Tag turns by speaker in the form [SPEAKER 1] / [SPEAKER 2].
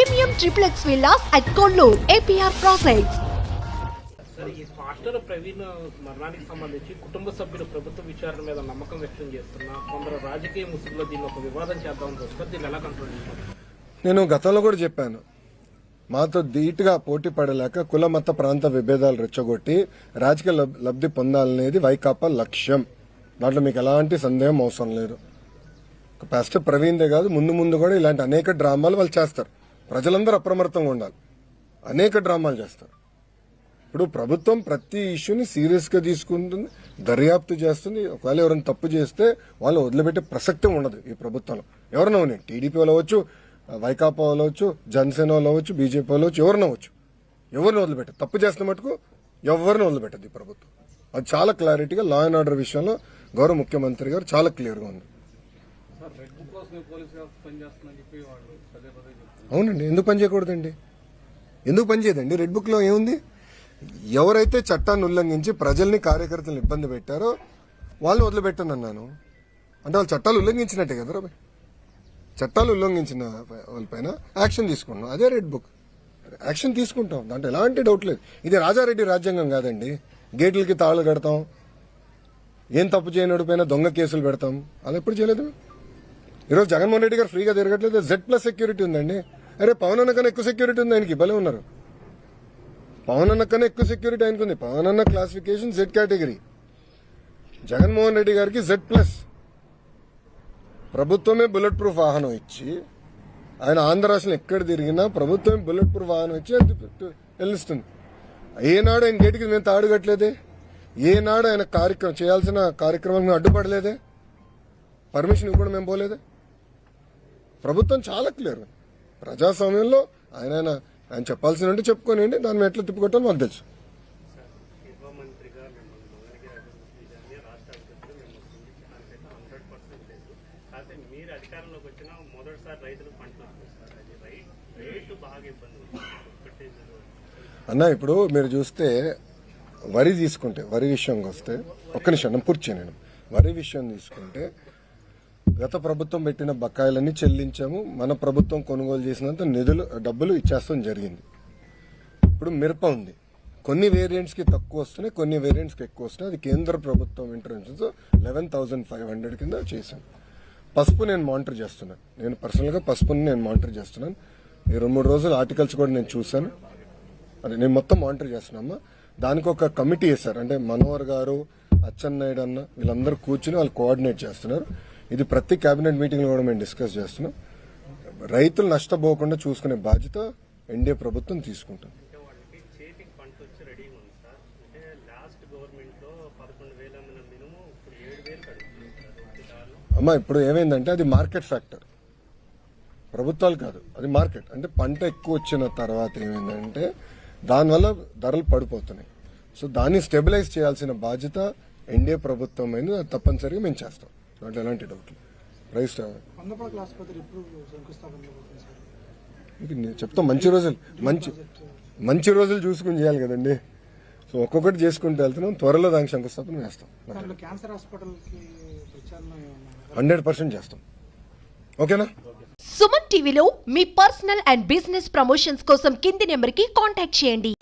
[SPEAKER 1] Premium triplex villas at Kollur, APR Projects.
[SPEAKER 2] ఈ master Praveen మరణానికి సంబంధించి కుటుంబ సభ్యులు ప్రభుత్వ విచారణ మీద నమ్మకం వ్యక్తం చేస్తున్నా కొందరు రాజకీయ ముసుగులో దీన్ని ఒక వివాదం చేద్దామని చూస్తారు. దీన్ని ఎలా కంట్రోల్ చేస్తారు?
[SPEAKER 3] నేను గతంలో కూడా చెప్పాను, మాతో ధీటుగా పోటీ పడలేక కుల మత ప్రాంత విభేదాలు రెచ్చగొట్టి రాజకీయ లబ్ధి పొందాలనేది వైకాపా లక్ష్యం. దాంట్లో మీకు ఎలాంటి సందేహం అవసరం లేదు. పాస్టర్ ప్రవీణ్దే కాదు, ముందు కూడా ఇలాంటి అనేక డ్రామాలు వాళ్ళు చేస్తారు. ప్రజలందరూ అప్రమత్తంగా ఉండాలి. అనేక డ్రామాలు చేస్తారు. ఇప్పుడు ప్రభుత్వం ప్రతి ఇష్యూని సీరియస్ గా తీసుకుంటుంది, దర్యాప్తు చేస్తుంది. ఒకవేళ ఎవరైనా తప్పు చేస్తే వాళ్ళు వదిలిపెట్టే ప్రసక్తే ఉండదు ఈ ప్రభుత్వంలో. ఎవరైనా ఉన్నాయి, టీడీపీ వాళ్ళు అవ్వచ్చు, వైకాపా వాళ్ళు అవ్వచ్చు, జనసేన వాళ్ళు అవ్వచ్చు, బీజేపీ వాళ్ళు అవ్వచ్చు, ఎవరిని అవ్వచ్చు. ఎవరిని వదిలిపెట్టదు. తప్పు చేస్తున్న మటుకు ఎవరిని వదిలిపెట్టదు ఈ ప్రభుత్వం. అది చాలా క్లారిటీగా లా అండ్ ఆర్డర్ విషయంలో గౌరవ ముఖ్యమంత్రి గారు చాలా క్లియర్ గా ఉంది. అవునండి, ఎందుకు పని చేయకూడదండి? ఎందుకు పని చేయదండి? రెడ్ బుక్ లో ఏముంది? ఎవరైతే చట్టాన్ని ఉల్లంఘించి ప్రజల్ని కార్యకర్తలను ఇబ్బంది పెట్టారో వాళ్ళు వదిలిపెట్టనన్నాను. అంటే వాళ్ళు చట్టాలు ఉల్లంఘించినట్టే కదా. చట్టాలు ఉల్లంఘించిన వాళ్ళపైన యాక్షన్ తీసుకున్నాం. అదే రెడ్ బుక్. యాక్షన్ తీసుకుంటాం, దాంట్లో ఎలాంటి డౌట్ లేదు. ఇది రాజారెడ్డి రాజ్యాంగం కాదండి. గేట్లకి తాళు కడతాం, ఏం తప్పు చేయనోడి పైన దొంగ కేసులు పెడతాం. అలా ఎప్పుడు చేయలేదు. ఈరోజు జగన్మోహన్ రెడ్డి గారు ఫ్రీగా తిరగట్లేదు. Z+ సెక్యూరిటీ ఉందండి. అరే పవన్ అన్న కన్నా ఎక్కువ సెక్యూరిటీ ఉంది ఆయనకి. భలే ఉన్నారు. పవన్ అన్న కన్నా ఎక్కువ సెక్యూరిటీ ఆయనకు ఉంది. పవన్ అన్న classification Z category, Jaganmohan Reddy గారికి Z+. ప్రభుత్వమే బుల్లెట్ ప్రూఫ్ వాహనం ఇచ్చి, ఆయన ఆంధ్ర రాష్ట్రంలో ఎక్కడ తిరిగినా ప్రభుత్వమే బుల్లెట్ ప్రూఫ్ వాహనం ఇచ్చి వెళ్ళిస్తుంది. ఏనాడు ఆయన గేటుకి మేము తాడు కట్టలేదే. ఏనాడు ఆయన చేయాల్సిన కార్యక్రమాలకు మేము అడ్డుపడలేదే. పర్మిషన్ ఇవ్వడం మేము పోలేదే. ప్రభుత్వం చాలా క్లియర్. ప్రజాస్వామ్యంలో ఆయన చెప్పాల్సిన చెప్పుకోనండి, దాన్ని ఎట్లా తిప్పుకోవటం మాకు తెలుసు. అన్న ఇప్పుడు మీరు చూస్తే వరి తీసుకుంటే, వరి విషయంకి వస్తే, ఒక్క నిమిషం పూర్తి చేయను. వరి విషయం తీసుకుంటే గత ప్రభుత్వం పెట్టిన బకాయిలన్నీ చెల్లించాము. మన ప్రభుత్వం కొనుగోలు చేసినంత డబ్బులు ఇచ్చేస్తాం జరిగింది. ఇప్పుడు మిరప ఉంది. కొన్ని వేరియంట్స్ కి తక్కువ వస్తున్నాయి, కొన్ని వేరియంట్స్ కి ఎక్కువ వస్తున్నాయి. అది కేంద్ర ప్రభుత్వం ఇంటర్వెన్షన్స్ 11,500 కింద చేశాం. పసుపు నేను మానిటర్ చేస్తున్నాను. నేను పర్సనల్ గా పసుపుని నేను మానిటర్ చేస్తున్నాను. ఈ 2-3 రోజులు ఆర్టికల్స్ కూడా నేను చూశాను. అది నేను మొత్తం మానిటర్ చేస్తున్నామా. దానికి ఒక కమిటీ వేశారు. అంటే మనోహర్ గారు, అచ్చెన్నాయుడు అన్న వీళ్ళందరూ కూర్చుని వాళ్ళు కోఆర్డినేట్ చేస్తున్నారు. ఇది ప్రతి కేబినెట్ మీటింగ్ లో కూడా మేము డిస్కస్ చేస్తున్నాం. రైతులు నష్టపోకుండా చూసుకునే బాధ్యత ఎన్డీఏ ప్రభుత్వం తీసుకుంటుంది. అమ్మా ఇప్పుడు ఏమైందంటే అది మార్కెట్ ఫ్యాక్టర్, ప్రభుత్వాలు కాదు, అది మార్కెట్. అంటే పంట ఎక్కువ వచ్చిన తర్వాత ఏమైందంటే దానివల్ల ధరలు పడిపోతున్నాయి. సో దాన్ని స్టెబిలైజ్ చేయాల్సిన బాధ్యత ఎన్డీఏ ప్రభుత్వం అయింది. అది తప్పనిసరిగా మేము చేస్తాం. దాంట్లో ఎలాంటి డౌట్ లేదు. రైస్ చెప్తాం. మంచి రోజులు చూసుకుని చేయాలి కదండి. సో ఒక్కొక్కటి చేసుకుంటూ వెళ్తున్నాం. త్వరలో దానికి శంకుస్థాపన వేస్తాం. 100% చేస్తాం. ఓకేనా?
[SPEAKER 1] సుమన్ టీవీలో మీ పర్సనల్ అండ్ బిజినెస్ ప్రమోషన్స్ కోసం కింది నెంబర్కి కాంటాక్ట్ చేయండి.